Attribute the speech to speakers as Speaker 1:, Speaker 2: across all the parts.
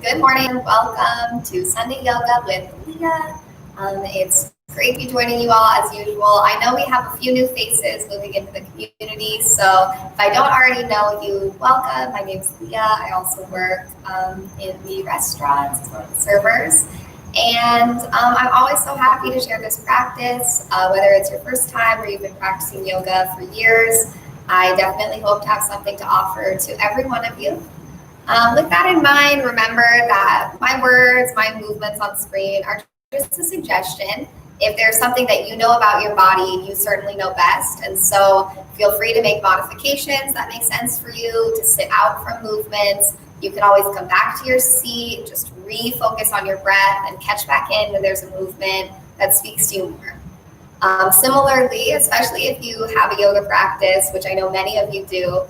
Speaker 1: Good morning. Welcome to Sunday Yoga with Leah. It's great to be joining you all as usual. I know we have a few new faces moving into the community, so if I don't already know you, welcome. My name is Leah. I also work in the restaurants as one of the servers. And I'm always so happy to share this practice, whether it's your first time or you've been practicing yoga for years. I definitely hope to have something to offer to every one of you. With that in mind, remember that my words, my movements on screen are just a suggestion. If there's something that you know about your body, you certainly know best. And so feel free to make modifications that make sense for you, to sit out from movements. You can always come back to your seat, just refocus on your breath and catch back in when there's a movement that speaks to you more. Similarly, especially if you have a yoga practice, which I know many of you do,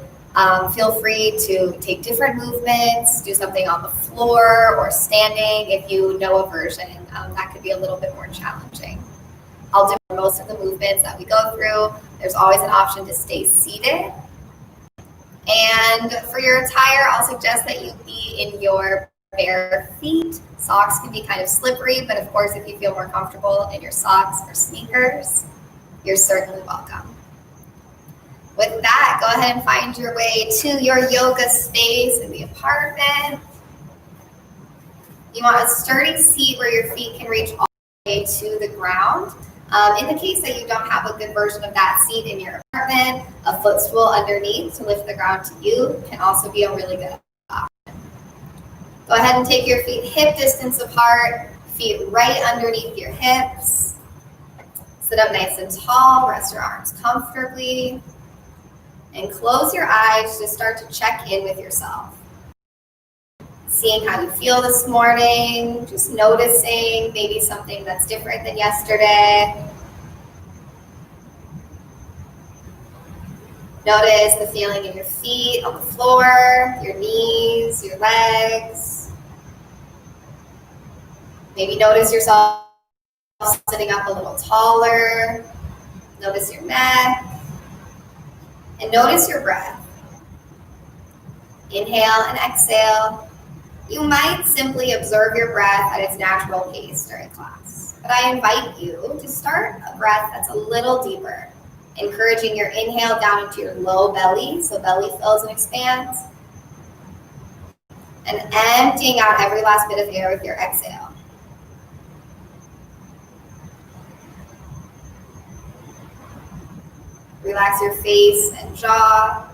Speaker 1: feel free to take different movements, do something on the floor or standing if you know a version. That could be a little bit more challenging. I'll do most of the movements that we go through. There's always an option to stay seated. And for your attire, I'll suggest that you be in your bare feet. Socks can be kind of slippery, but of course, if you feel more comfortable in your socks or sneakers, you're certainly welcome. With that, go ahead and find your way to your yoga space in the apartment. You want a sturdy seat where your feet can reach all the way to the ground. In the case that you don't have a good version of that seat in your apartment, a footstool underneath to lift the ground to you can also be a really good option. Go ahead and take your feet hip distance apart, feet right underneath your hips. Sit up nice and tall, rest your arms comfortably, and close your eyes to start to check in with yourself. Seeing how you feel this morning, just noticing maybe something that's different than yesterday. Notice the feeling in your feet, on the floor, your knees, your legs. Maybe notice yourself sitting up a little taller. Notice your neck. And notice your breath. Inhale and exhale. You might simply observe your breath at its natural pace during class, but I invite you to start a breath that's a little deeper, encouraging your inhale down into your low belly, so belly fills and expands, and emptying out every last bit of air with your exhale. Relax your face and jaw,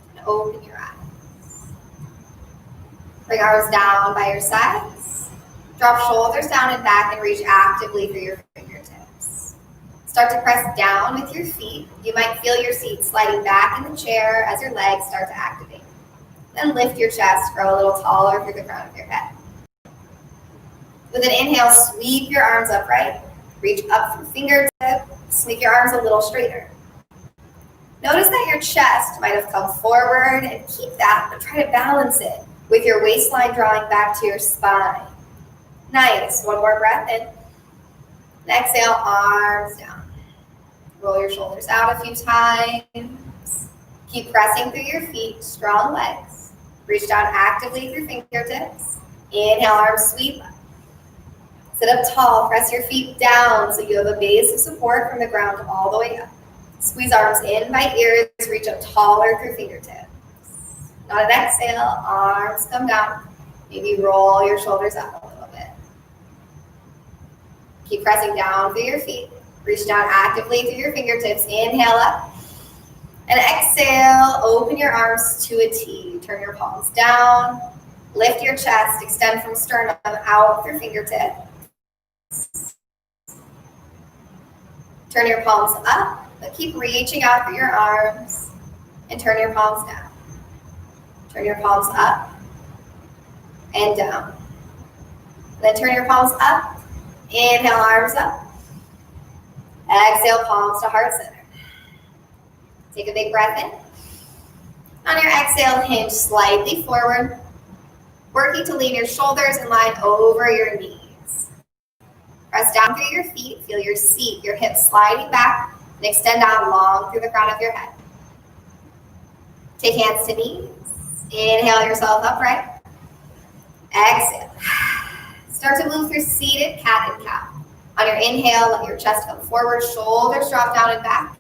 Speaker 1: and open your eyes. Bring arms down by your sides. Drop shoulders down and back and reach actively through your fingertips. Start to press down with your feet. You might feel your seat sliding back in the chair as your legs start to activate. Then lift your chest, grow a little taller through the crown of your head. With an inhale, sweep your arms upright. Reach up through fingertips. Sneak your arms a little straighter. Notice that your chest might have come forward, and keep that, but try to balance it with your waistline drawing back to your spine. Nice. One more breath in. And exhale, arms down. Roll your shoulders out a few times. Keep pressing through your feet, strong legs. Reach down actively through fingertips. Inhale, arms sweep up. Sit up tall, press your feet down so you have a base of support from the ground all the way up. Squeeze arms in by ears, reach up taller through fingertips. On an exhale, arms come down. Maybe roll your shoulders up a little bit. Keep pressing down through your feet. Reach down actively through your fingertips. Inhale up. And exhale, open your arms to a T. Turn your palms down. Lift your chest, extend from sternum out through fingertips. Turn your palms up, but keep reaching out through your arms. And turn your palms down. Turn your palms up and down. Then turn your palms up. Inhale, arms up. Exhale, palms to heart center. Take a big breath in. On your exhale, hinge slightly forward, working to lean your shoulders in line over your knees. Press down through your feet. Feel your seat, your hips sliding back, and extend out long through the crown of your head. Take hands to knees. Inhale yourself upright. Exhale. Start to move through seated cat and cow. On your inhale, let your chest come forward, shoulders drop down and back.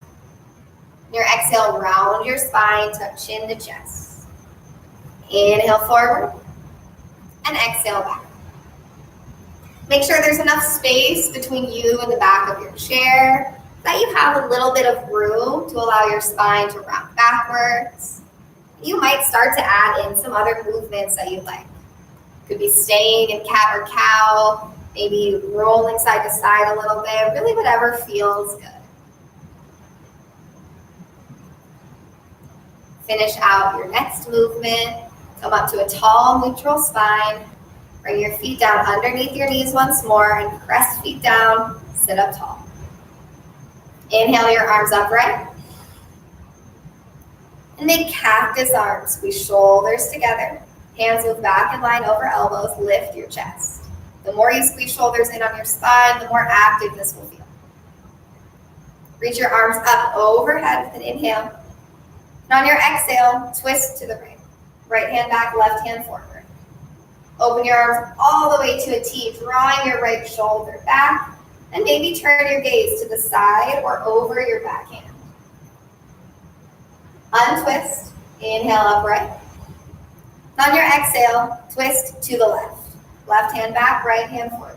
Speaker 1: On your exhale, round your spine, tuck chin to chest. Inhale forward and exhale back. Make sure there's enough space between you and the back of your chair that you have a little bit of room to allow your spine to round backwards. You might start to add in some other movements that you like. Could be staying in cat or cow, maybe rolling side to side a little bit, really whatever feels good. Finish out your next movement. Come up to a tall neutral spine. Bring your feet down underneath your knees once more and press feet down, sit up tall. Inhale your arms upright. And make cactus arms. Squeeze shoulders together. Hands move back and line over elbows. Lift your chest. The more you squeeze shoulders in on your spine, the more active this will feel. Reach your arms up overhead with an inhale. And on your exhale, twist to the right. Right hand back, left hand forward. Open your arms all the way to a T, drawing your right shoulder back, and maybe turn your gaze to the side or over your back hand. Untwist, inhale upright. On your exhale, twist to the left. Left hand back, right hand forward.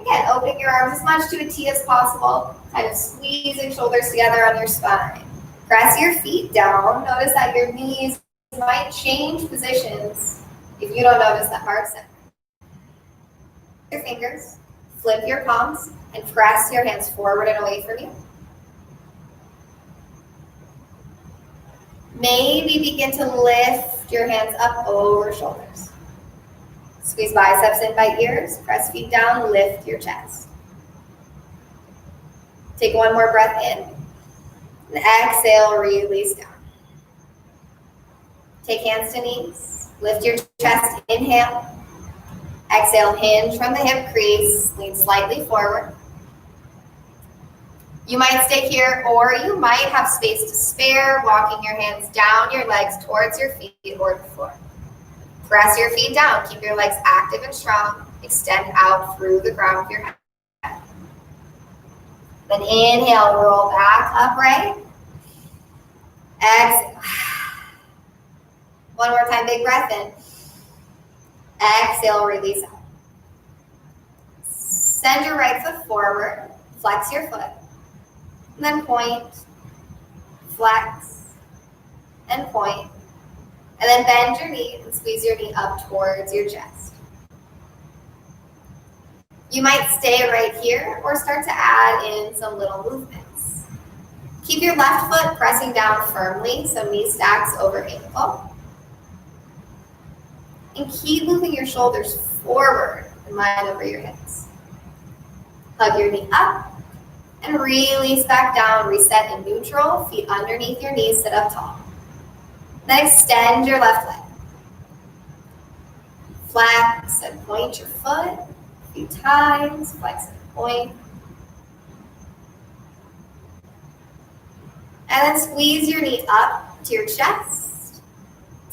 Speaker 1: Again, opening your arms as much to a T as possible, kind of squeezing shoulders together on your spine. Press your feet down. Notice that your knees might change positions if you don't notice that heart center. Your fingers, flip your palms, and press your hands forward and away from you. Maybe begin to lift your hands up over shoulders. Squeeze biceps in by ears, press feet down, lift your chest. Take one more breath in, and exhale, release down. Take hands to knees, lift your chest, inhale. Exhale, hinge from the hip crease, lean slightly forward. You might stay here, or you might have space to spare, walking your hands down your legs towards your feet or the floor. Press your feet down, keep your legs active and strong, extend out through the ground of your head. Then inhale, roll back upright. Exhale. One more time, big breath in. Exhale, release out. Send your right foot forward, flex your foot, and then point, flex, and point. And then bend your knee and squeeze your knee up towards your chest. You might stay right here or start to add in some little movements. Keep your left foot pressing down firmly, so knee stacks over ankle. And keep moving your shoulders forward and line over your hips. Hug your knee up and release back down. Reset in neutral, feet underneath your knees, sit up tall. Then extend your left leg. Flex and point your foot a few times. Flex and point. And then squeeze your knee up to your chest.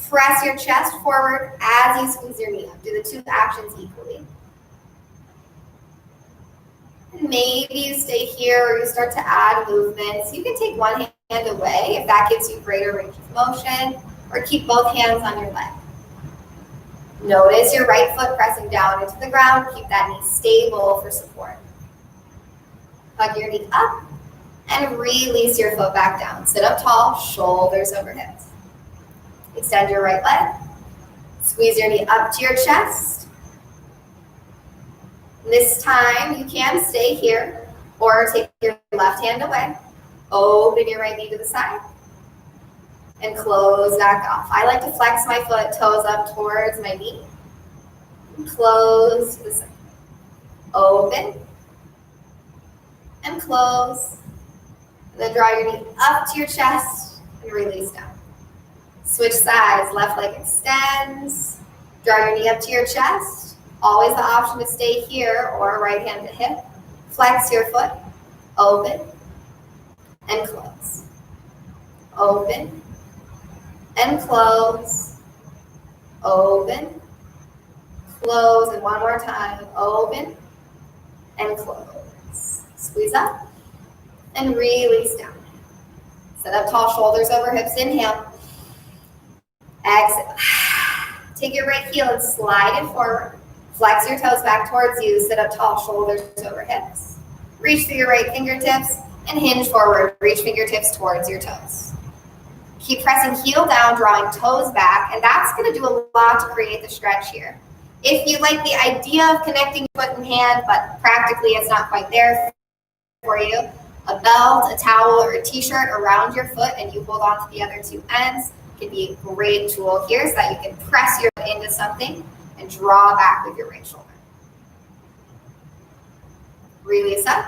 Speaker 1: Press your chest forward as you squeeze your knee up. Do the two actions equally. And maybe you stay here or you start to add movements. You can take one hand away if that gives you greater range of motion, or keep both hands on your leg. Notice your right foot pressing down into the ground. Keep that knee stable for support. Hug your knee up and release your foot back down. Sit up tall, shoulders over hips. Extend your right leg. Squeeze your knee up to your chest. This time you can stay here or take your left hand away. Open your right knee to the side and close back off. I like to flex my foot, toes up towards my knee. Close to the side. Open and close. And then draw your knee up to your chest and release down. Switch sides, left leg extends. Draw your knee up to your chest. Always the option to stay here or right hand to hip. Flex your foot, open, and close. Open, and close. open, close, and one more time, open and close. Squeeze up and release down. Set up tall, shoulders over hips, inhale. Exhale. Take your right heel and slide it forward. Flex your toes back towards you. Sit up tall, shoulders over hips. Reach through your right fingertips and hinge forward. Reach fingertips towards your toes. Keep pressing heel down, drawing toes back, and that's going to do a lot to create the stretch here. If you like the idea of connecting foot and hand, but practically it's not quite there for you, a belt, a towel, or a t-shirt around your foot and you hold on to the other two ends can be a great tool here so that you can press your foot into something and draw back with your right shoulder. Release up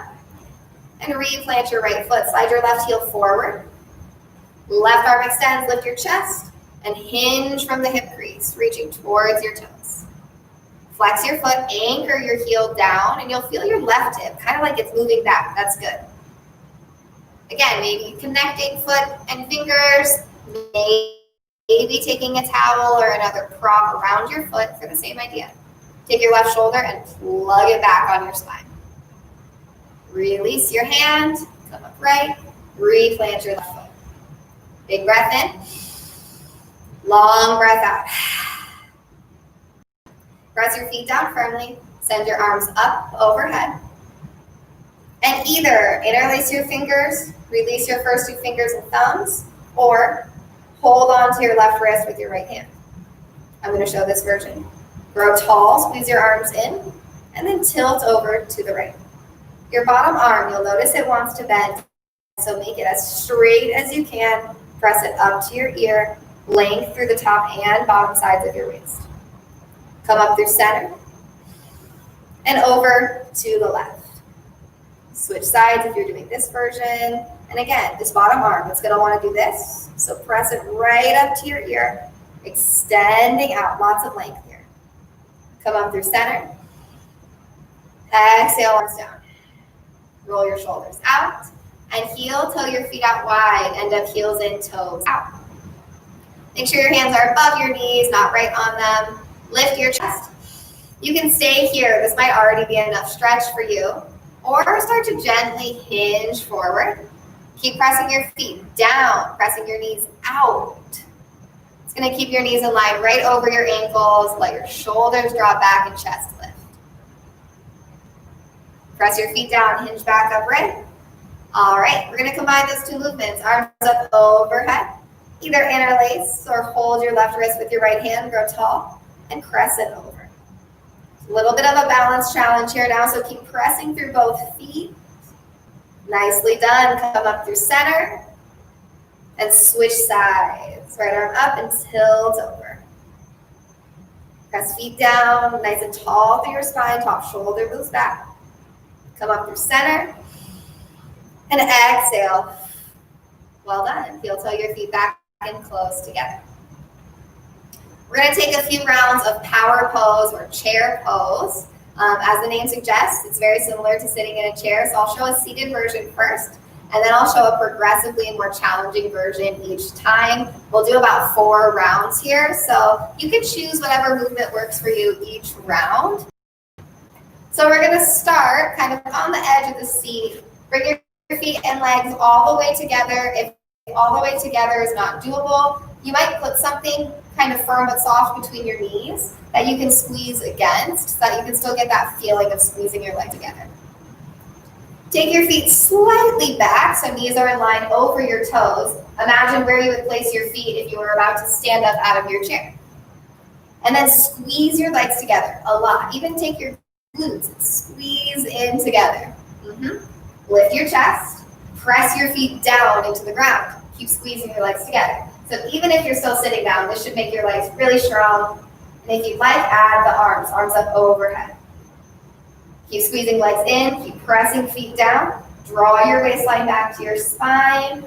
Speaker 1: and replant your right foot. Slide your left heel forward. Left arm extends, lift your chest, and hinge from the hip crease, reaching towards your toes. Flex your foot, anchor your heel down, and you'll feel your left hip, kind of like it's moving back. That's good. Again, maybe connecting foot and fingers, maybe taking a towel or another prop around your foot for the same idea. Take your left shoulder and plug it back on your spine. Release your hand, come upright, replant your left foot. Big breath in, long breath out. Press your feet down firmly, send your arms up overhead, and either interlace your fingers, release your first two fingers and thumbs, or hold on to your left wrist with your right hand. I'm going to show this version. Grow tall, squeeze your arms in, and then tilt over to the right. Your bottom arm, you'll notice it wants to bend, so make it as straight as you can. Press it up to your ear, length through the top and bottom sides of your waist. Come up through center and over to the left. Switch sides if you're doing this version. And again, this bottom arm, it's going to want to do this. So press it right up to your ear, extending out, lots of length here. Come up through center. Exhale, arms down. Roll your shoulders out. And heel toe your feet out wide, end up heels in, toes out. Make sure your hands are above your knees, not right on them. Lift your chest. You can stay here. This might already be enough stretch for you. Or start to gently hinge forward. Keep pressing your feet down, pressing your knees out. It's going to keep your knees in line right over your ankles. Let your shoulders drop back and chest lift. Press your feet down, hinge back upright. All right, we're going to combine those two movements. Arms up overhead. Either interlace or hold your left wrist with your right hand, grow tall, and crescent over. A little bit of a balance challenge here now, so keep pressing through both feet. Nicely done. Come up through center and switch sides. Right arm up and tilt over. Press feet down, nice and tall through your spine, top shoulder moves back. Come up through center. And exhale. Well done. Heel toe your feet back and close together. We're going to take a few rounds of power pose or chair pose. As the name suggests, it's very similar to sitting in a chair. So I'll show a seated version first, and then I'll show a progressively more challenging version each time. We'll do about 4 rounds here. So you can choose whatever movement works for you each round. So we're going to start kind of on the edge of the seat. Bring your feet and legs all the way together. If all the way together is not doable, you might put something kind of firm but soft between your knees that you can squeeze against so that you can still get that feeling of squeezing your leg together. Take your feet slightly back so knees are in line over your toes. Imagine where you would place your feet if you were about to stand up out of your chair. And then squeeze your legs together a lot. Even take your glutes and squeeze in together. Lift your chest, press your feet down into the ground. Keep squeezing your legs together. So even if you're still sitting down, this should make your legs really strong. And if you'd like, add the arms up overhead. Keep squeezing legs in, keep pressing feet down. Draw your waistline back to your spine.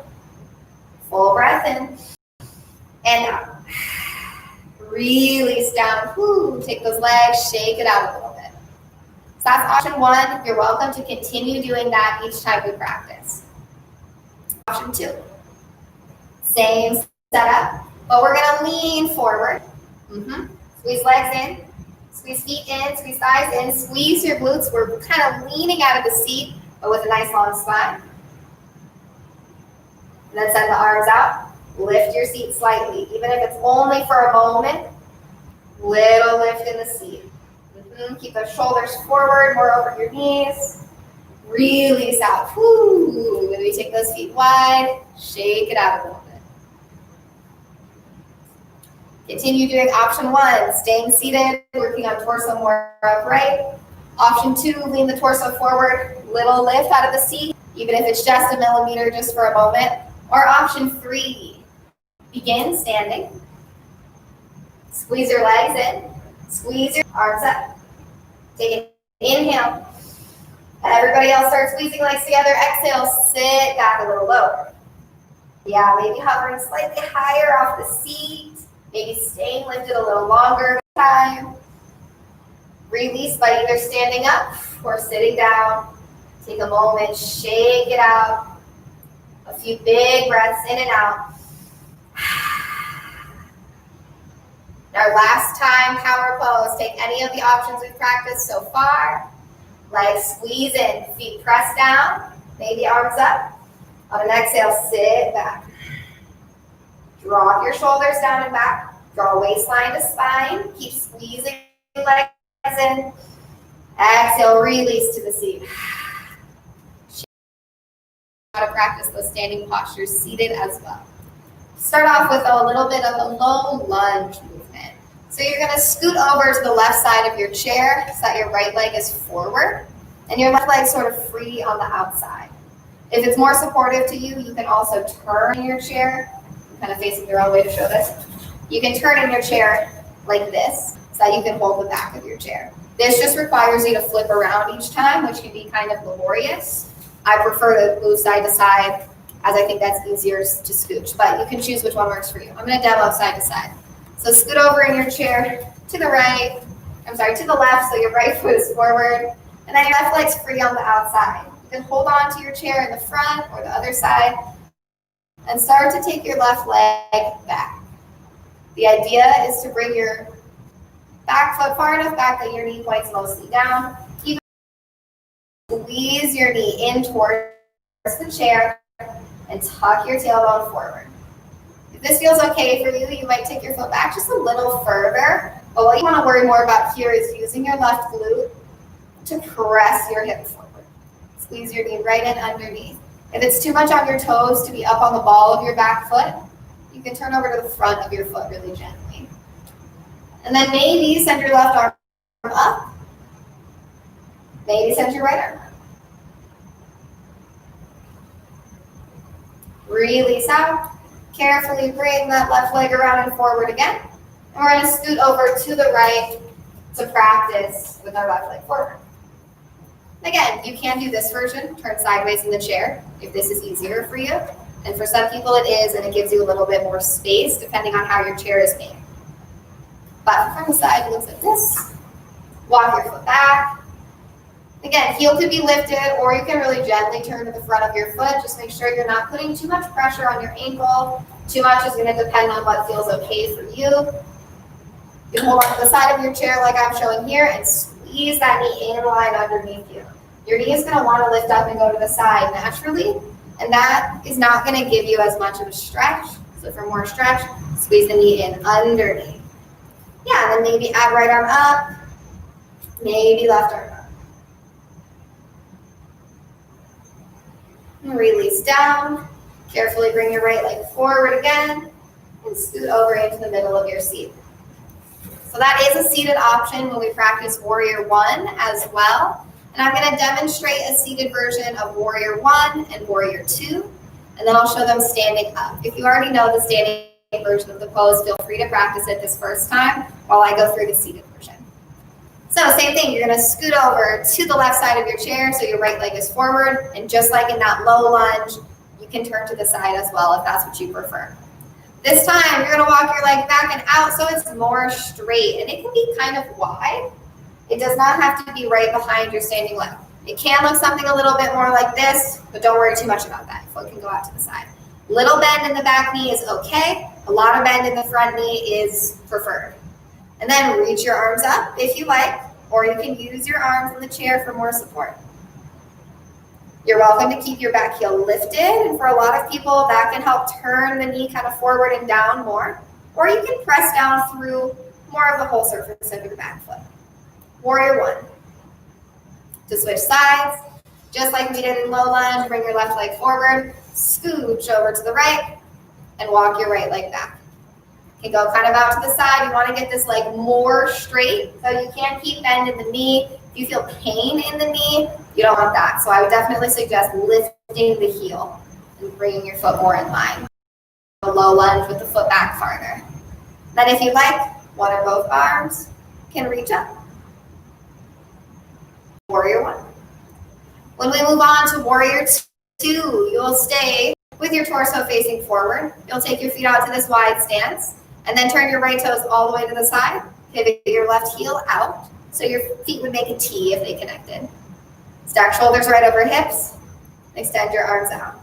Speaker 1: Full breath in and out. Release down. Woo. Take those legs, shake it out a little bit. So that's option 1. You're welcome to continue doing that each time we practice. Option 2. Same setup, but we're going to lean forward. Squeeze legs in, squeeze feet in, squeeze thighs in, squeeze your glutes. We're kind of leaning out of the seat, but with a nice long spine. And then send the arms out. Lift your seat slightly, even if it's only for a moment. Little lift in the seat. Keep those shoulders forward, more over your knees. Release out. Woo. Maybe take those feet wide. Shake it out a little bit. Continue doing option 1, staying seated, working on torso more upright. Option 2, lean the torso forward, little lift out of the seat, even if it's just a millimeter, just for a moment. Or option 3, begin standing. Squeeze your legs in, squeeze your arms up. Take an inhale. Everybody else start squeezing legs together. Exhale, sit back a little lower. Yeah, maybe hovering slightly higher off the seat. Maybe staying lifted a little longer time. Release by either standing up or sitting down. Take a moment, shake it out. A few big breaths in and out. Our last time, power pose. Take any of the options we've practiced so far. Legs squeeze in, feet press down, maybe arms up. On an exhale, sit back. Drop your shoulders down and back. Draw waistline to spine. Keep squeezing legs in. Exhale, release to the seat. How to practice those standing postures seated as well. Start off with a little bit of a low lunge movement. So you're going to scoot over to the left side of your chair so that your right leg is forward and your left leg sort of free on the outside. If it's more supportive to you, you can also turn in your chair. I'm kind of facing the wrong way to show this. You can turn in your chair like this so that you can hold the back of your chair. This just requires you to flip around each time, which can be kind of laborious. I prefer to move side to side as I think that's easier to scooch, but you can choose which one works for you. I'm going to demo side to side. So scoot over in your chair to the right, to the left, so your right foot is forward, and then your left leg's free on the outside. You can hold on to your chair in the front or the other side, and start to take your left leg back. The idea is to bring your back foot far enough back that your knee points mostly down. Even squeeze your knee in towards the chair and tuck your tailbone forward. If this feels okay for you, you might take your foot back just a little further, but what you want to worry more about here is using your left glute to press your hip forward. Squeeze your knee right in underneath. If it's too much on your toes to be up on the ball of your back foot, you can turn over to the front of your foot really gently. And then maybe send your left arm up. Maybe send your right arm up. Release out. Carefully bring that left leg around and forward again. And we're going to scoot over to the right to practice with our left leg forward. Again, you can do this version, turn sideways in the chair, if this is easier for you. And for some people it is, and it gives you a little bit more space depending on how your chair is made. But from the side, it looks like this. Walk your foot back. Again, heel could be lifted, or you can really gently turn to the front of your foot. Just make sure you're not putting too much pressure on your ankle. Too much is going to depend on what feels okay for you. You can hold on to the side of your chair like I'm showing here and squeeze that knee in line underneath you. Your knee is going to want to lift up and go to the side naturally, and that is not going to give you as much of a stretch. So for more stretch, squeeze the knee in underneath. Yeah, and then maybe add right arm up, maybe left arm up. And release down. Carefully bring your right leg forward again and scoot over into the middle of your seat. So that is a seated option when we practice Warrior 1 as well. And I'm going to demonstrate a seated version of Warrior 1 and Warrior 2, and then I'll show them standing up. If you already know the standing version of the pose, feel free to practice it this first time while I go through the seated version. So same thing, you're going to scoot over to the left side of your chair so your right leg is forward, and just like in that low lunge, you can turn to the side as well if that's what you prefer. This time, you're going to walk your leg back and out so it's more straight, and it can be kind of wide. It does not have to be right behind your standing leg. It can look something a little bit more like this, but don't worry too much about that. Foot can go out to the side. Little bend in the back knee is okay. A lot of bend in the front knee is preferred. And then reach your arms up if you like, or you can use your arms in the chair for more support. You're welcome to keep your back heel lifted, and for a lot of people, that can help turn the knee kind of forward and down more, or you can press down through more of the whole surface of your back foot. Warrior one. To switch sides, just like we did in low lunge, bring your left leg forward, scooch over to the right, and walk your right leg back. You can go kind of out to the side. You want to get this leg more straight, so you can't keep bending the knee. If you feel pain in the knee, you don't want that. So I would definitely suggest lifting the heel and bringing your foot more in line. A low lunge with the foot back farther. Then if you like, one or both arms can reach up. Warrior one. When we move on to warrior two, you'll stay with your torso facing forward. You'll take your feet out to this wide stance, and then turn your right toes all the way to the side. Pivot your left heel out, so your feet would make a T if they connected. Stack shoulders right over hips. Extend your arms out.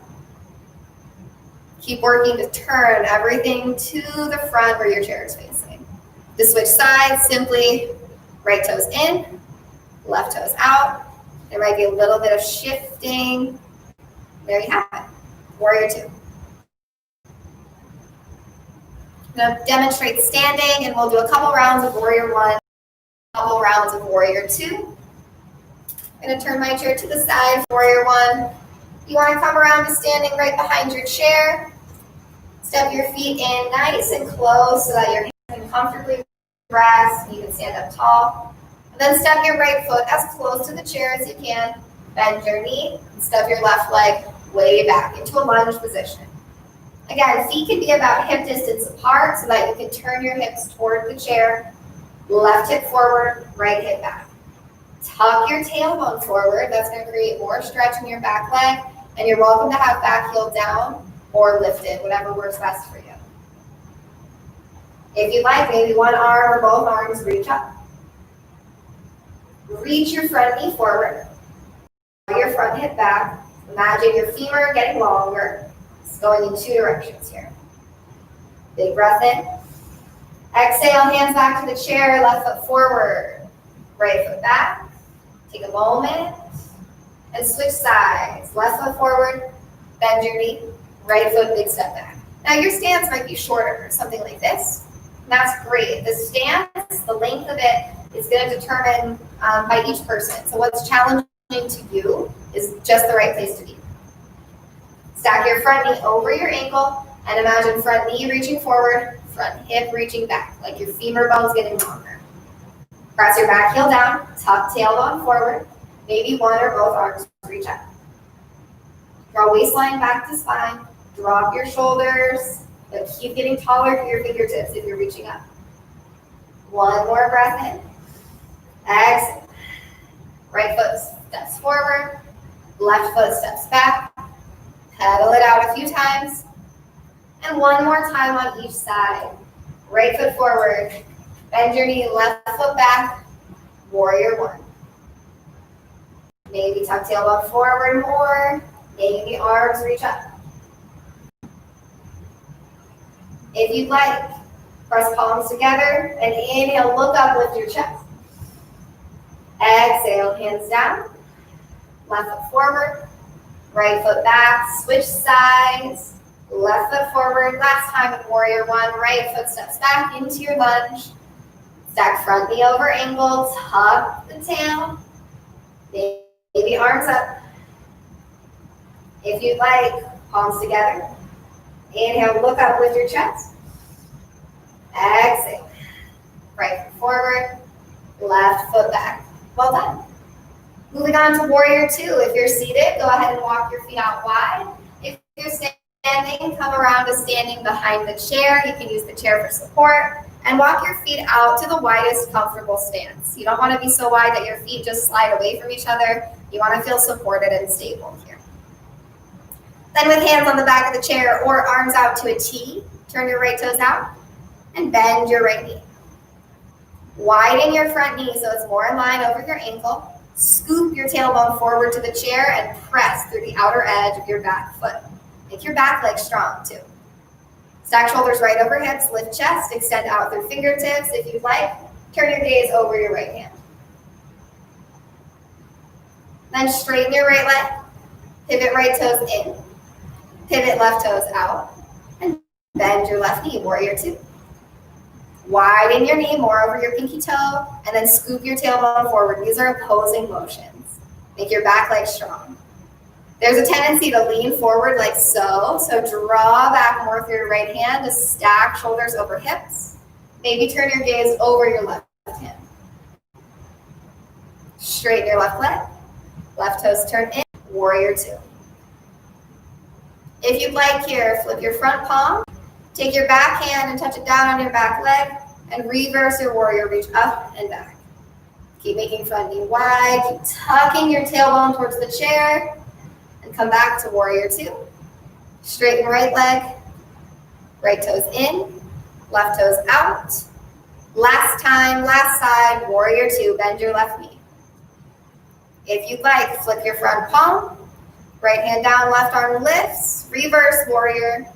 Speaker 1: Keep working to turn everything to the front where your chair is facing. To switch sides, simply right toes in, left toes out. There might be a little bit of shifting. There you have it. Warrior two. I'm going to demonstrate standing, and we'll do a couple rounds of warrior one, a couple rounds of warrior two. I'm going to turn my chair to the side, warrior one. You want to come around to standing right behind your chair. Step your feet in nice and close so that your hands can comfortably rest. You can stand up tall. And then step your right foot as close to the chair as you can. Bend your knee and step your left leg way back into a lunge position. Again, feet can be about hip distance apart so that you can turn your hips toward the chair. Left hip forward, right hip back. Tuck your tailbone forward. That's going to create more stretch in your back leg. And you're welcome to have back heel down or lifted, whatever works best for you. If you like, maybe one arm or both arms reach up. Reach your front knee forward. Your front hip back. Imagine your femur getting longer. It's going in two directions here. Big breath in. Exhale, hands back to the chair, left foot forward, right foot back. Take a moment and switch sides. Left foot forward, bend your knee, right foot, big step back. Now your stance might be shorter, something like this. And that's great. The stance, the length of it is going to determine by each person. So what's challenging to you is just the right place to be. Stack your front knee over your ankle and imagine front knee reaching forward, front hip reaching back, like your femur bone's getting longer. Press your back heel down, tuck tailbone forward, maybe one or both arms reach up. Draw waistline back to spine, drop your shoulders, but keep getting taller through your fingertips if you're reaching up. One more breath in. Exhale. Right foot steps forward, left foot steps back. Pedal it out a few times. And one more time on each side. Right foot forward. Bend your knee, left foot back. Warrior one. Maybe tuck tailbone forward more. Maybe the arms reach up. If you'd like, press palms together and inhale, look up, lift your chest. Exhale, hands down. Left foot forward. Right foot back, switch sides, left foot forward. Last time in warrior one, right foot steps back into your lunge. Stack front knee over ankle, tuck the tail. Maybe arms up. If you'd like, palms together. Inhale, look up with your chest. Exhale. Right foot forward, left foot back. Well done. Moving on to warrior two. If you're seated, go ahead and walk your feet out wide. If you're standing, come around to standing behind the chair. You can use the chair for support. And walk your feet out to the widest comfortable stance. You don't want to be so wide that your feet just slide away from each other. You want to feel supported and stable here. Then with hands on the back of the chair or arms out to a T, turn your right toes out and bend your right knee. Widen your front knee so it's more in line over your ankle. Scoop your tailbone forward to the chair and press through the outer edge of your back foot. Make your back leg strong too. Stack shoulders right over hips, lift chest, extend out through fingertips if you'd like. Turn your gaze over your right hand. Then straighten your right leg. Pivot right toes in. Pivot left toes out. And bend your left knee, warrior two. Widen your knee more over your pinky toe, and then scoop your tailbone forward. These are opposing motions. Make your back leg strong. There's a tendency to lean forward like so. So draw back more through your right hand to stack shoulders over hips. Maybe turn your gaze over your left hand. Straighten your left leg. Left toes turn in, warrior two. If you'd like here, flip your front palm, take your back hand and touch it down on your back leg, and reverse your warrior, reach up and back. Keep making front knee wide, keep tucking your tailbone towards the chair, and come back to warrior two. Straighten right leg, right toes in, left toes out. Last time, last side, warrior two, bend your left knee. If you'd like, flip your front palm, right hand down, left arm lifts, reverse warrior.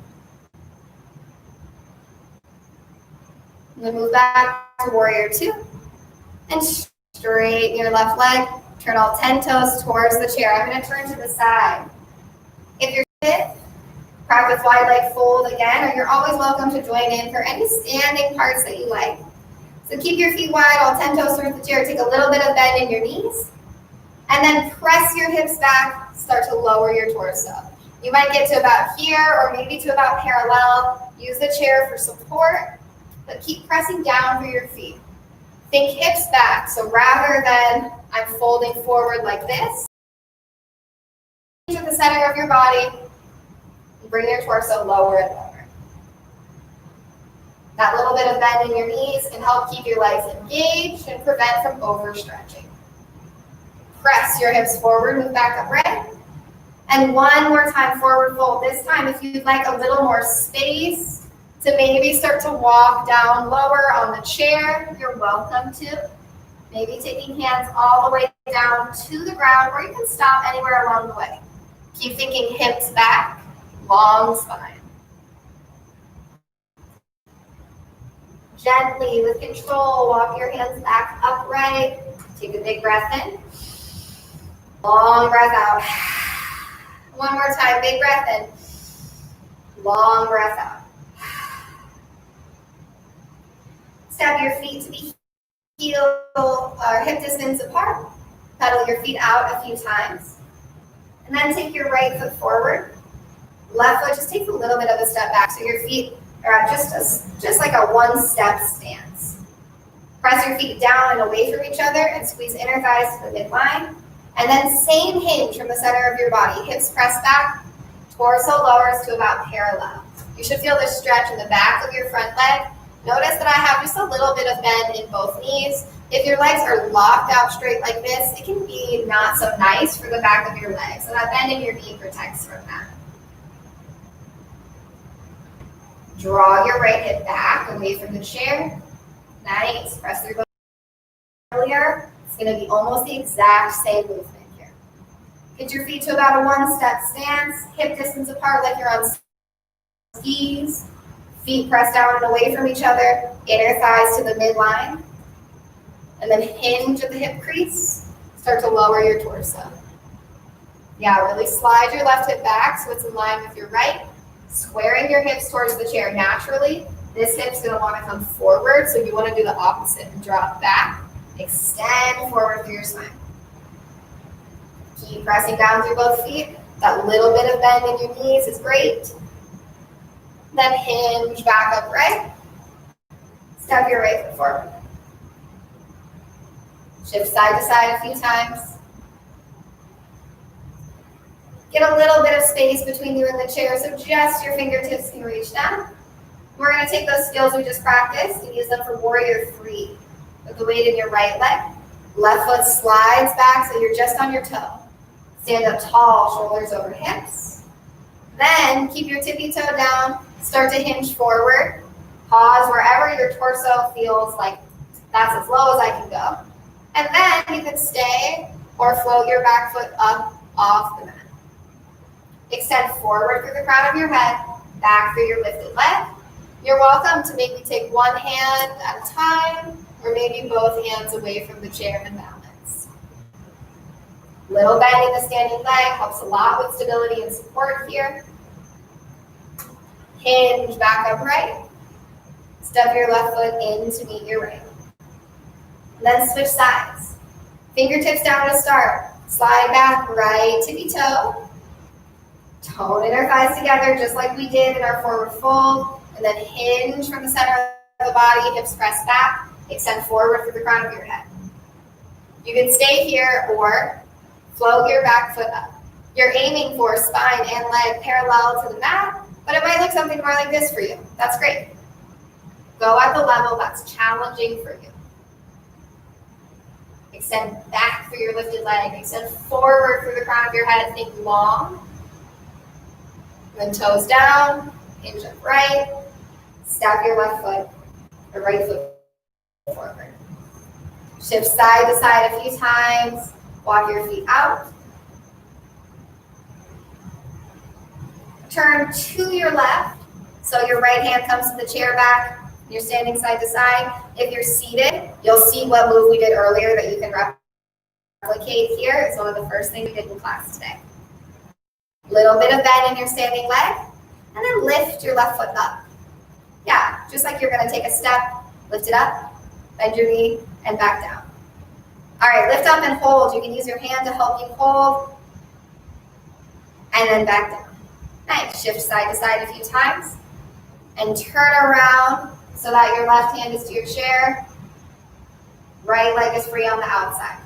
Speaker 1: And then move back to warrior two. And straighten your left leg, turn all 10 toes towards the chair. I'm gonna turn to the side. If you're fit, practice wide leg fold again, or you're always welcome to join in for any standing parts that you like. So keep your feet wide, all 10 toes towards the chair. Take a little bit of bend in your knees. And then press your hips back, start to lower your torso. You might get to about here or maybe to about parallel. Use the chair for support, but keep pressing down through your feet. Think hips back, so rather than I'm folding forward like this, to the center of your body, and bring your torso lower and lower. That little bit of bend in your knees can help keep your legs engaged and prevent from overstretching. Press your hips forward, move back upright. And one more time, forward fold. This time, if you'd like a little more space to maybe start to walk down lower on the chair, you're welcome to. Maybe taking hands all the way down to the ground, or you can stop anywhere along the way. Keep thinking hips back, long spine. Gently, with control, walk your hands back upright. Take a big breath in. Long breath out. One more time, big breath in. Long breath out. Step your feet to be heel or hip distance apart. Pedal your feet out a few times. And then take your right foot forward. Left foot just takes a little bit of a step back, so your feet are at just like a one-step stance. Press your feet down and away from each other and squeeze inner thighs to the midline. And then same hinge from the center of your body. Hips press back, torso lowers to about parallel. You should feel this stretch in the back of your front leg. Notice that I have just a little bit of bend in both knees. If your legs are locked out straight like this, it can be not so nice for the back of your legs. So that bend in your knee protects from that. Draw your right hip back away from the chair. Nice. Press through both earlier. It's going to be almost the exact same movement here. Get your feet to about a one-step stance, hip distance apart like you're on skis. Feet pressed down and away from each other, inner thighs to the midline. And then hinge at the hip crease. Start to lower your torso. Yeah, really slide your left hip back so it's in line with your right. Squaring your hips towards the chair naturally. This hip's going to want to come forward, so you want to do the opposite and drop back. Extend forward through your spine. Keep pressing down through both feet. That little bit of bend in your knees is great. Then hinge back upright. Step your right foot forward. Shift side to side a few times. Get a little bit of space between you and the chair so just your fingertips can reach down. We're going to take those skills we just practiced and use them for warrior three. Put the weight in your right leg. Left foot slides back so you're just on your toe. Stand up tall, shoulders over hips. Then keep your tippy toe down. Start to hinge forward. Pause wherever your torso feels like that's as low as I can go. And then you can stay or float your back foot up off the mat. Extend forward through the crown of your head, back through your lifted leg. You're welcome to maybe take one hand at a time or maybe both hands away from the chair and balance. Little bend in the standing leg helps a lot with stability and support here. Hinge back upright. Step your left foot in to meet your right. And then switch sides. Fingertips down to start. Slide back, right tippy toe. Tone inner thighs together just like we did in our forward fold. And then hinge from the center of the body, hips press back. Extend forward through the crown of your head. You can stay here or float your back foot up. You're aiming for spine and leg parallel to the mat, but it might look something more like this for you. That's great. Go at the level that's challenging for you. Extend back through your lifted leg. Extend forward through the crown of your head. Think long. Then toes down. Hinge upright. Step your left foot or right foot forward. Shift side to side a few times. Walk your feet out. Turn to your left. So your right hand comes to the chair back. You're standing side to side. If you're seated, you'll see what move we did earlier that you can replicate here. It's one of the first things we did in class today. Little bit of bend in your standing leg, and then lift your left foot up. Yeah, just like you're gonna take a step, lift it up, bend your knee, and back down. All right, lift up and hold. You can use your hand to help you hold, and then back down. Nice, shift side to side a few times, and turn around so that your left hand is to your chair, right leg is free on the outside.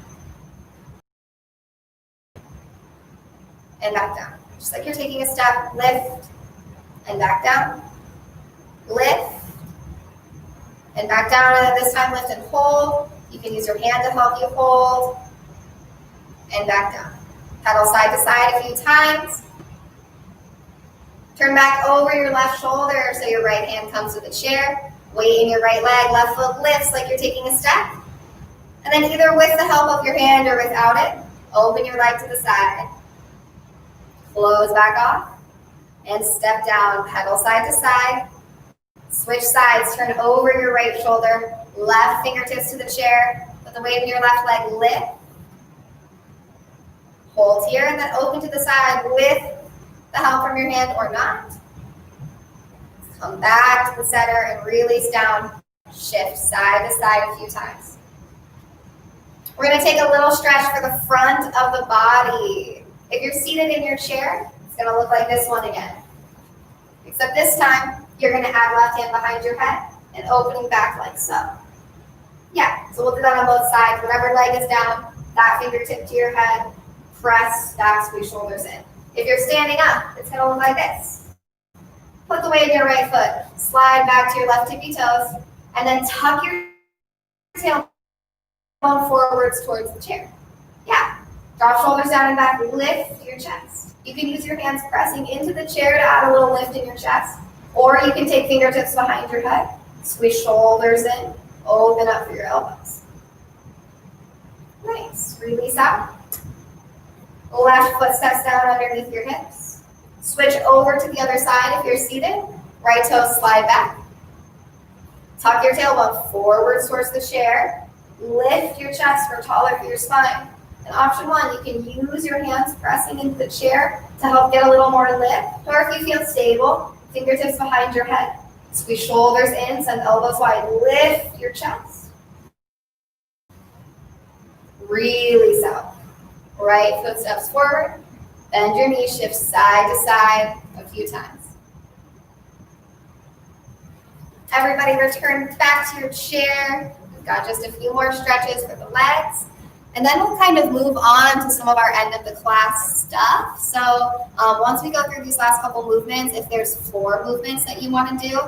Speaker 1: And back down. Just like you're taking a step, lift, and back down. Lift, and back down, and then this time lift and hold. You can use your hand to help you hold, and back down. Pedal side to side a few times. Turn back over your left shoulder so your right hand comes to the chair. Weight in your right leg, left foot lifts like you're taking a step. And then either with the help of your hand or without it, open your leg to the side. Close back off. And step down, pedal side to side. Switch sides, turn over your right shoulder. Left fingertips to the chair. Put the weight in your left leg, lift. Hold here and then open to the side with the help from your hand or not. Come back to the center and release down. Shift side to side a few times. We're going to take a little stretch for the front of the body. If you're seated in your chair, it's going to look like this one again. Except this time, you're going to add left hand behind your head and opening back like so. Yeah, so we'll do that on both sides. Whatever leg is down, that fingertip to your head, press back, squeeze shoulders in. If you're standing up, it's going to look like this. Put the weight in your right foot, slide back to your left tippy toes, and then tuck your tailbone forwards towards the chair. Yeah, drop shoulders down and back, lift your chest. You can use your hands pressing into the chair to add a little lift in your chest, or you can take fingertips behind your head, squeeze shoulders in, open up for your elbows. Nice, release out. Left foot steps down underneath your hips. Switch over to the other side if you're seated. Right toe slide back. Tuck your tailbone forwards towards the chair. Lift your chest for taller for your spine. And option one, you can use your hands pressing into the chair to help get a little more lift. Or if you feel stable, fingertips behind your head. Squeeze shoulders in, send elbows wide. Lift your chest. Release out. Right foot steps forward. Bend your knees, shift side to side a few times. Everybody return back to your chair. We've got just a few more stretches for the legs. And then we'll kind of move on to some of our end of the class stuff. So once we go through these last couple movements, if there's floor movements that you want to do,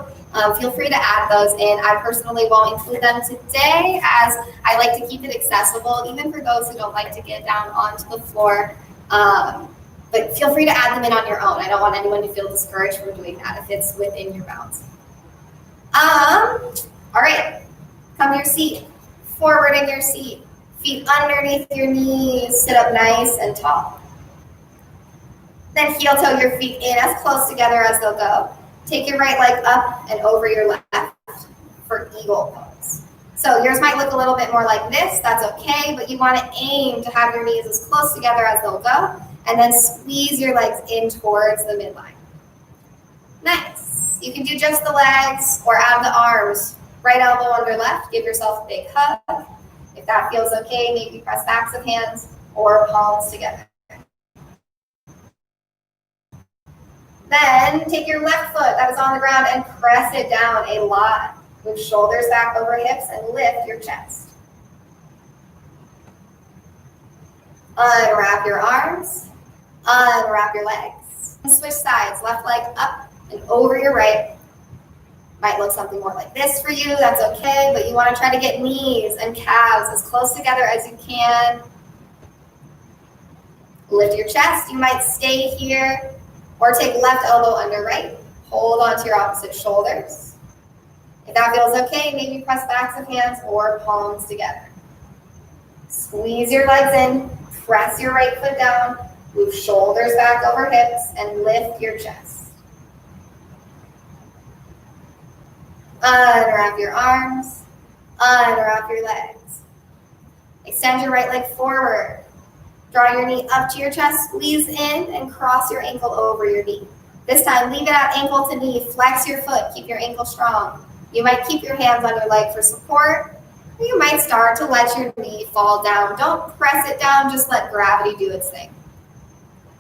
Speaker 1: feel free to add those in. I personally won't include them today as I like to keep it accessible, even for those who don't like to get down onto the floor. But feel free to add them in on your own. I don't want anyone to feel discouraged from doing that if it's within your bounds. All right, come to your seat, forward in your seat, feet underneath your knees, sit up nice and tall. Then heel toe your feet in as close together as they'll go. Take your right leg up and over your left for eagle pose. So yours might look a little bit more like this, that's okay, but you want to aim to have your knees as close together as they'll go, and then squeeze your legs in towards the midline. Nice. You can do just the legs or add the arms. Right elbow under left, give yourself a big hug. If that feels okay, maybe press backs of hands or palms together. Then take your left foot that is on the ground and press it down a lot. Move shoulders back over hips and lift your chest. Unwrap your arms, unwrap your legs. Switch sides, left leg up and over your right. Might look something more like this for you, that's okay, but you want to try to get knees and calves as close together as you can. Lift your chest, you might stay here, or take left elbow under right. Hold on to your opposite shoulders. If that feels okay, maybe press backs of hands or palms together. Squeeze your legs in, press your right foot down, move shoulders back over hips, and lift your chest. Unwrap your arms, unwrap your legs. Extend your right leg forward. Draw your knee up to your chest, squeeze in, and cross your ankle over your knee. This time, leave it at ankle to knee, flex your foot, keep your ankle strong. You might keep your hands on your leg for support, or you might start to let your knee fall down. Don't press it down, just let gravity do its thing.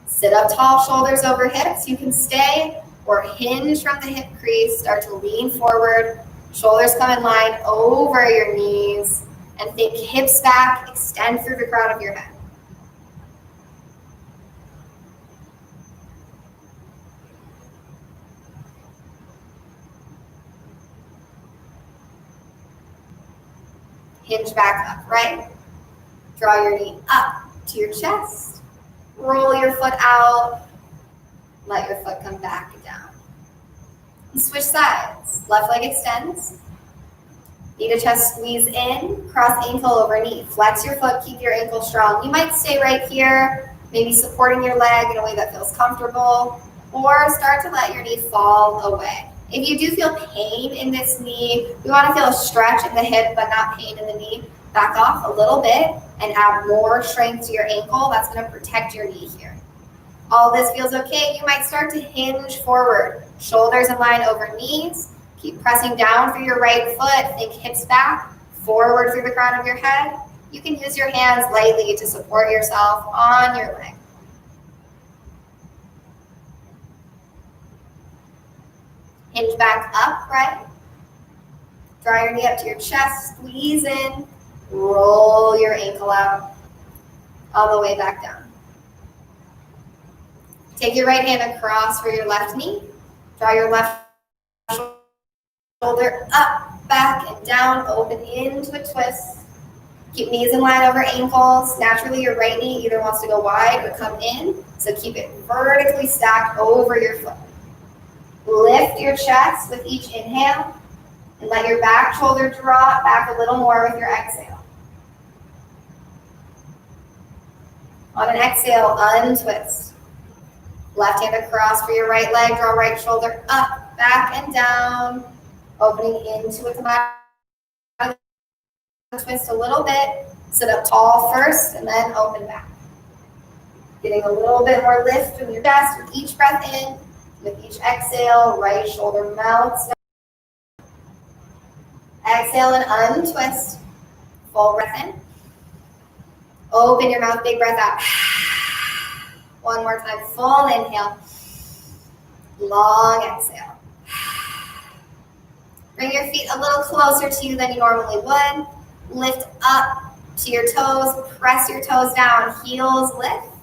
Speaker 1: Sit up tall, shoulders over hips. You can stay or hinge from the hip crease, start to lean forward, shoulders come in line over your knees, and think hips back, extend through the crown of your head. Hinge back up, right? Draw your knee up to your chest. Roll your foot out. Let your foot come back down. And switch sides. Left leg extends. Knee to chest, squeeze in. Cross ankle over knee. Flex your foot, keep your ankle strong. You might stay right here, maybe supporting your leg in a way that feels comfortable, or start to let your knee fall away. If you do feel pain in this knee, we want to feel a stretch in the hip but not pain in the knee. Back off a little bit and add more strength to your ankle. That's going to protect your knee here. All this feels okay. You might start to hinge forward. Shoulders in line over knees. Keep pressing down through your right foot. Think hips back, forward through the crown of your head. You can use your hands lightly to support yourself on your leg. Hinge back up, right? Draw your knee up to your chest, squeeze in, roll your ankle out, all the way back down. Take your right hand across for your left knee. Draw your left shoulder up, back, and down, open into a twist. Keep knees in line over ankles. Naturally, your right knee either wants to go wide or come in, so keep it vertically stacked over your foot. Lift your chest with each inhale and let your back shoulder drop back a little more with your exhale. On an exhale, untwist. Left hand across for your right leg, draw right shoulder up, back, and down, opening into a come out of twist a little bit. Sit up tall first and then open back. Getting a little bit more lift from your chest with each breath in. With each exhale, right shoulder melts down. Exhale and untwist. Full breath in. Open your mouth, big breath out. One more time, full inhale. Long exhale. Bring your feet a little closer to you than you normally would. Lift up to your toes. Press your toes down. Heels lift.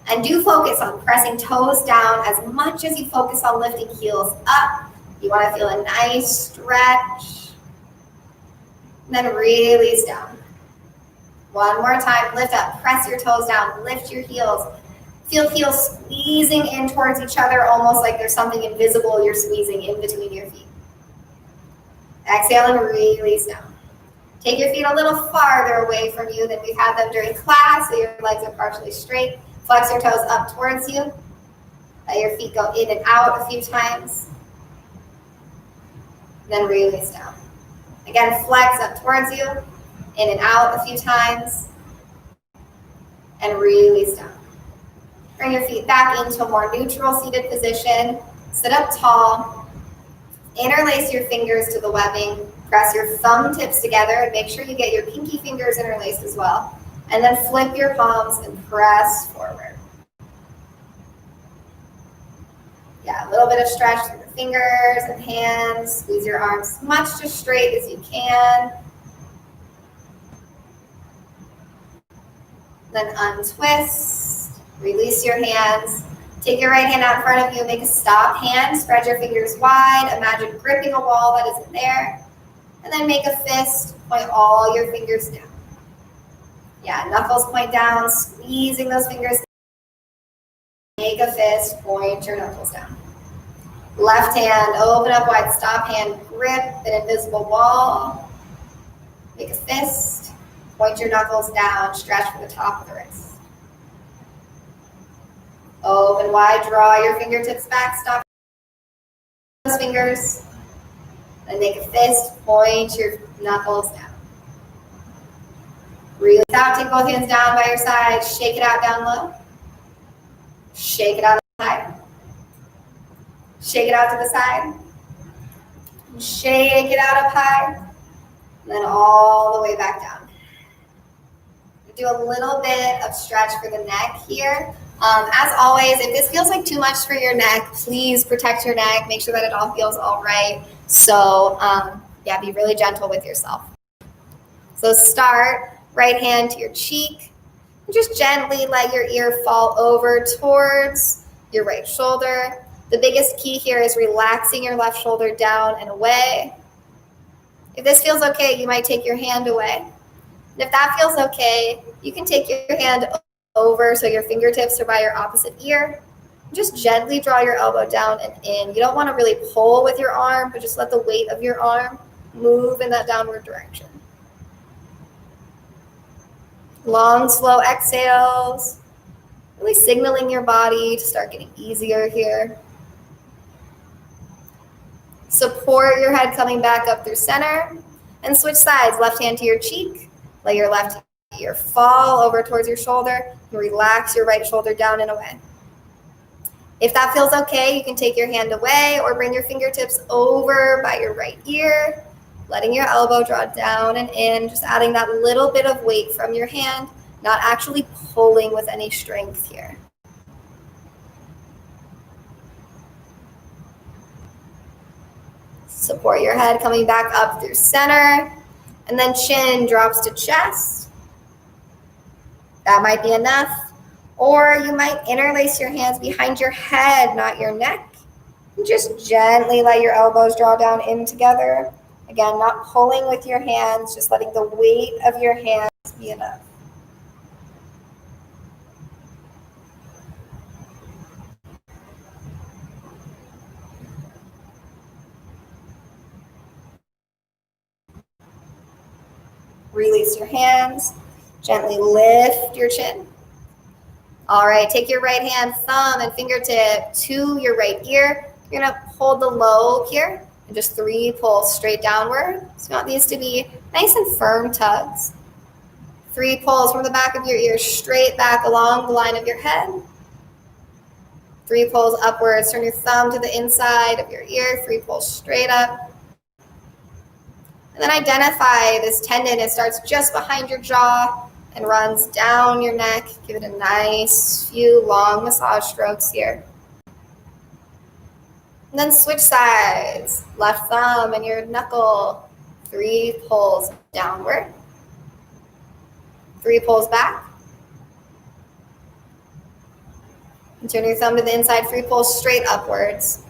Speaker 1: And do focus on pressing toes down as much as you focus on lifting heels up. You want to feel a nice stretch. And then release down. One more time, lift up, press your toes down, lift your heels. Feel heels squeezing in towards each other, almost like there's something invisible you're squeezing in between your feet. Exhale and release down. Take your feet a little farther away from you than we had them during class, so your legs are partially straight. Flex your toes up towards you. Let your feet go in and out a few times. Then release down. Again, flex up towards you, in and out a few times, and release down. Bring your feet back into a more neutral seated position. Sit up tall. Interlace your fingers to the webbing. Press your thumb tips together and make sure you get your pinky fingers interlaced as well. And then flip your palms and press forward. Yeah, a little bit of stretch through the fingers and hands. Squeeze your arms as much as straight as you can. Then untwist. Release your hands. Take your right hand out in front of you. Make a stop hand. Spread your fingers wide. Imagine gripping a wall that isn't there. And then make a fist. Point all your fingers down. Yeah, knuckles point down. Squeezing those fingers. Make a fist. Point your knuckles down. Left hand, open up wide. Stop hand. Grip an invisible wall. Make a fist. Point your knuckles down. Stretch for the top of the wrist. Open wide, draw your fingertips back, stop those fingers, and make a fist, point your knuckles down. Release out, take both hands down by your side, shake it out down low. Shake it out to the side. Shake it out to the side. Shake it out up high, and then all the way back down. Do a little bit of stretch for the neck here. As always, if this feels like too much for your neck, please protect your neck. Make sure that it all feels all right. So yeah, be really gentle with yourself. So start, right hand to your cheek. And just gently let your ear fall over towards your right shoulder. The biggest key here is relaxing your left shoulder down and away. If this feels okay, you might take your hand away. And if that feels okay, you can take your hand over so your fingertips are by your opposite ear. Just gently draw your elbow down and in. You don't want to really pull with your arm, but just let the weight of your arm move in that downward direction. Long, slow exhales, really signaling your body to start getting easier here. Support your head coming back up through center and switch sides. Left hand to your cheek. Let your left ear fall over towards your shoulder and relax your right shoulder down and away. If that feels okay, you can take your hand away or bring your fingertips over by your right ear, letting your elbow draw down and in, just adding that little bit of weight from your hand, not actually pulling with any strength here. Support your head coming back up through center, and then chin drops to chest. That might be enough. Or you might interlace your hands behind your head, not your neck. And just gently let your elbows draw down in together. Again, not pulling with your hands, just letting the weight of your hands be enough. Release your hands. Gently lift your chin. All right, take your right hand, thumb, and fingertip to your right ear. You're gonna hold the lobe here and just 3 pulls straight downward. So you want these to be nice and firm tugs. 3 pulls from the back of your ear straight back along the line of your head. 3 pulls upwards. Turn your thumb to the inside of your ear. 3 pulls straight up. And then identify this tendon. It starts just behind your jaw and runs down your neck. Give it a nice few long massage strokes here. And then switch sides. Left thumb and your knuckle. 3 pulls downward. 3 pulls back. And turn your thumb to the inside. 3 pulls straight upwards.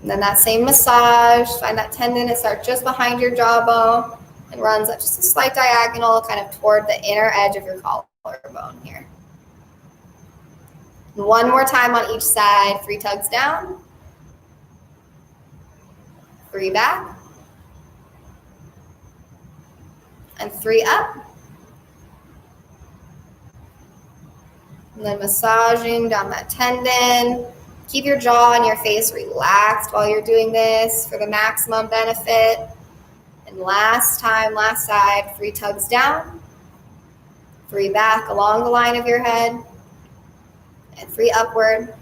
Speaker 1: And then that same massage, find that tendon, it starts just behind your jawbone and runs up just a slight diagonal kind of toward the inner edge of your collarbone here. And one more time on each side, 3 tugs down, 3 back, and 3 up. And then massaging down that tendon. Keep your jaw and your face relaxed while you're doing this for the maximum benefit. And last time, last side, 3 tugs down, 3 back along the line of your head, and 3 upward.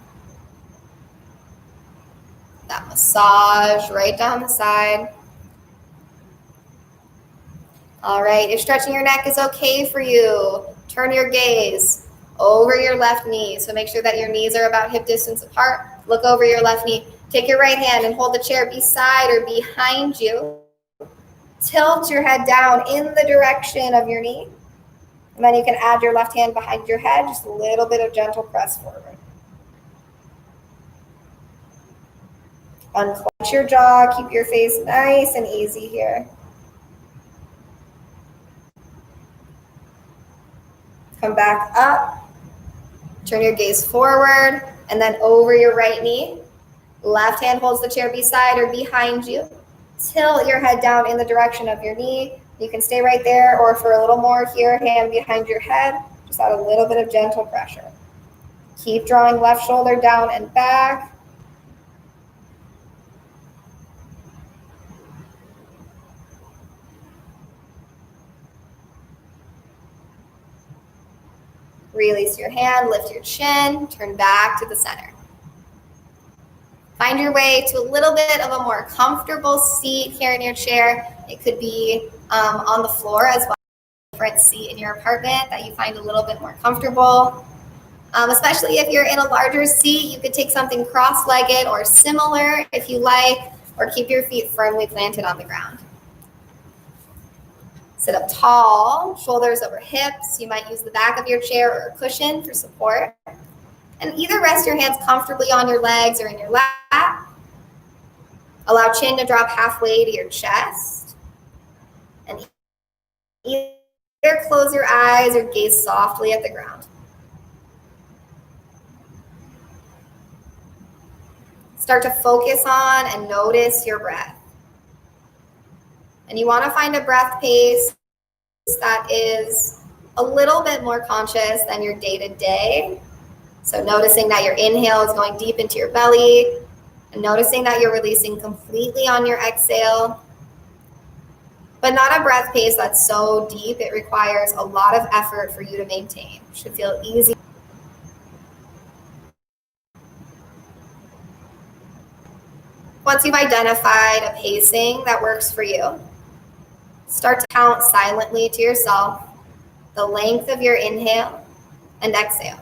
Speaker 1: That massage right down the side. All right, if stretching your neck is okay for you, turn your gaze over your left knee. So make sure that your knees are about hip distance apart. Look over your left knee. Take your right hand and hold the chair beside or behind you. Tilt your head down in the direction of your knee. And then you can add your left hand behind your head, just a little bit of gentle press forward. Unclench your jaw, keep your face nice and easy here. Come back up, turn your gaze forward, and then over your right knee. Left hand holds the chair beside or behind you. Tilt your head down in the direction of your knee. You can stay right there, or for a little more here, hand behind your head. Just add a little bit of gentle pressure. Keep drawing left shoulder down and back. Release your hand, lift your chin, turn back to the center. Find your way to a little bit of a more comfortable seat here in your chair. It could be on the floor as well, a different seat in your apartment that you find a little bit more comfortable. Especially if you're in a larger seat, you could take something cross-legged or similar if you like, or keep your feet firmly planted on the ground. Sit up tall, shoulders over hips. You might use the back of your chair or a cushion for support. And either rest your hands comfortably on your legs or in your lap. Allow chin to drop halfway to your chest. And either close your eyes or gaze softly at the ground. Start to focus on and notice your breath. And you want to find a breath pace that is a little bit more conscious than your day-to-day. So noticing that your inhale is going deep into your belly, and noticing that you're releasing completely on your exhale. But not a breath pace that's so deep it requires a lot of effort for you to maintain. It should feel easy. Once you've identified a pacing that works for you, start to count silently to yourself the length of your inhale and exhale.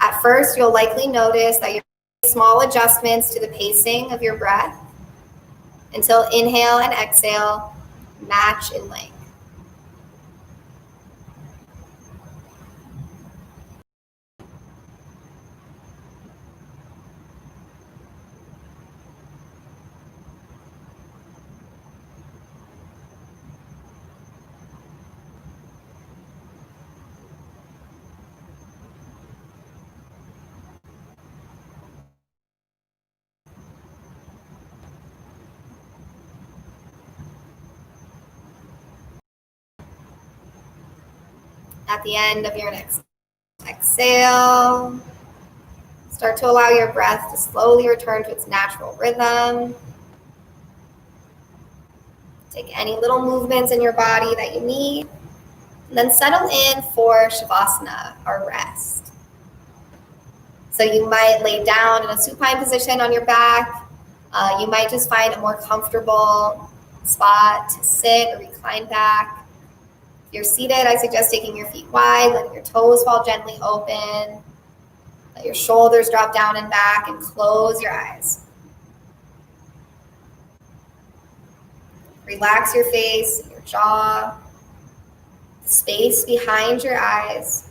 Speaker 1: At first, you'll likely notice that you're making small adjustments to the pacing of your breath until inhale and exhale match in length. At the end of your next exhale, start to allow your breath to slowly return to its natural rhythm. Take any little movements in your body that you need, and then settle in for Shavasana, or rest. So you might lay down in a supine position on your back. You might just find a more comfortable spot to sit or recline back. If you're seated, I suggest taking your feet wide, letting your toes fall gently open. Let your shoulders drop down and back, and close your eyes. Relax your face, your jaw, the space behind your eyes.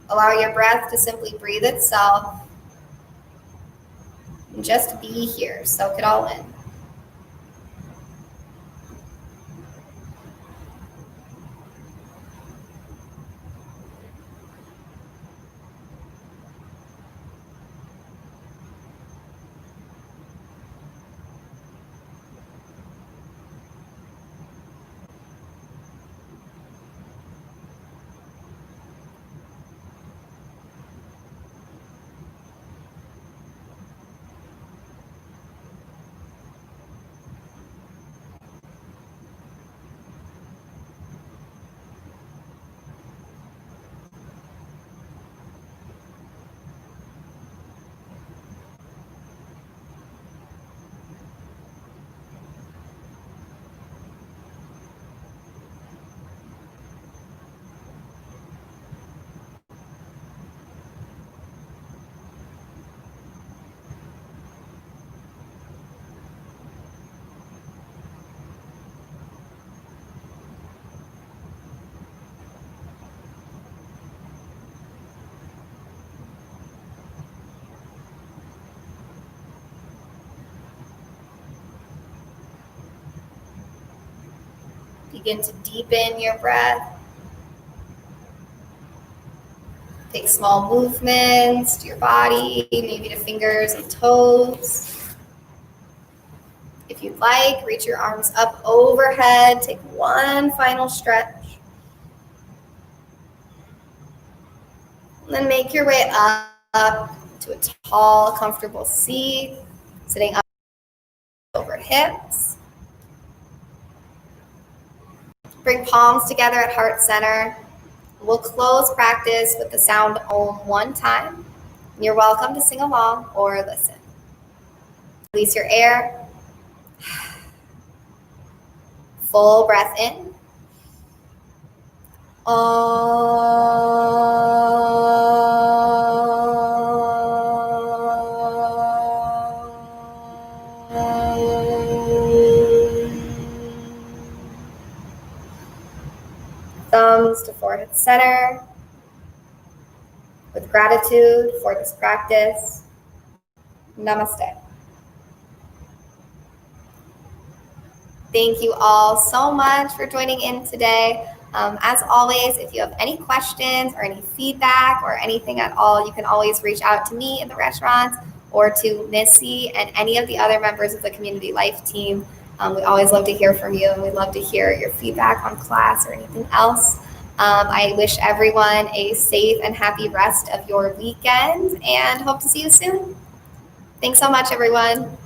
Speaker 1: Allow your breath to simply breathe itself. And just be here, soak it all in. Begin to deepen your breath. Take small movements to your body, maybe to fingers and toes. If you'd like, reach your arms up overhead. Take one final stretch. And then make your way up to a tall, comfortable seat, sitting up over hips. Bring palms together at heart center. We'll close practice with the sound Om one time. You're welcome to sing along or listen. Release your air. Full breath in. Thumbs to forehead center. With gratitude for this practice. Namaste. Thank you all so much for joining in today. As always, if you have any questions or any feedback or anything at all, you can always reach out to me in the restaurants or to Missy and any of the other members of the Community Life team. We always love to hear from you, and we'd love to hear your feedback on class or anything else. I wish everyone a safe and happy rest of your weekend and hope to see you soon. Thanks so much, everyone.